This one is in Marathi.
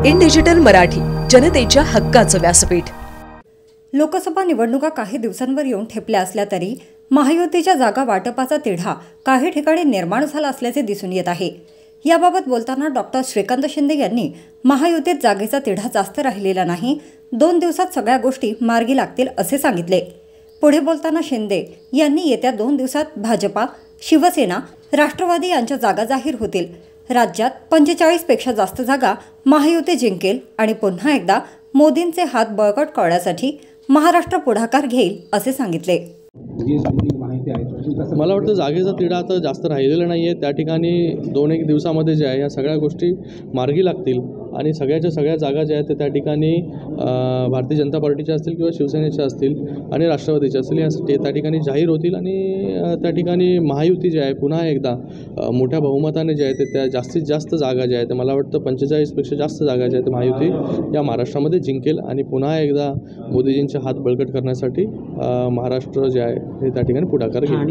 इन डिजिटल मराठी, जनतेच्या हक्काचं व्यासपीठ। लोकसभा निवडणुका काही दिवसांवर येऊन ठेपल्या असल्या तरी महायुतीच्या जागा वाटपाचा तिढा काही ठिकाणी निर्माण झाला असल्याचे दिसून येत आहे। याबाबत बोलताना डॉक्टर श्रीकांत शिंदे यांनी महायुतीत जागेचा तिढा जास्त राहिलेला नाही, 2 दिवसात सगळ्या गोष्टी मार्गी लागतील असे सांगितले। पुढे बोलताना शिंदे यांनी येत्या 2 दिवसात भाजपा, शिवसेना, राष्ट्रवादी यांच्या जागा जाहीर होतील। राज्यात 45 पेक्षा जास्त जागा महायुती जिंकेल आणि पुन्हा एकदा मोदींचे हात बळकट करण्यासाठी महाराष्ट्र पुढाकार घेईल असे सांगितले। मला वाटतं जागेचा तिढा आता जास्त राहिलेला नाही आहे। त्या ठिकाणी 2-1 दिवसामध्ये जे आहे या सगळ्या गोष्टी मार्गी लागतील आणि सगळ्याच्या सगळ्या जागा ज्या आहेत त्या ठिकाणी भारतीय जनता पार्टीच्या असतील किंवा शिवसेनेच्या असतील आणि राष्ट्रवादीच्या असतील यासाठी त्या ठिकाणी जाहीर होतील आणि त्या ठिकाणी महायुती जे आहे पुन्हा एकदा मोठ्या बहुमताने जे आहे ते त्या जास्तीत जास्त जागा ज्या आहेत मला वाटतं 45पेक्षा जास्त जागा ज्या आहेत महायुती या महाराष्ट्रामध्ये जिंकेल आणि पुन्हा एकदा मोदीजींचे हात बळकट करण्यासाठी महाराष्ट्र जे आहे हे त्या ठिकाणी पुढाकार घेईल।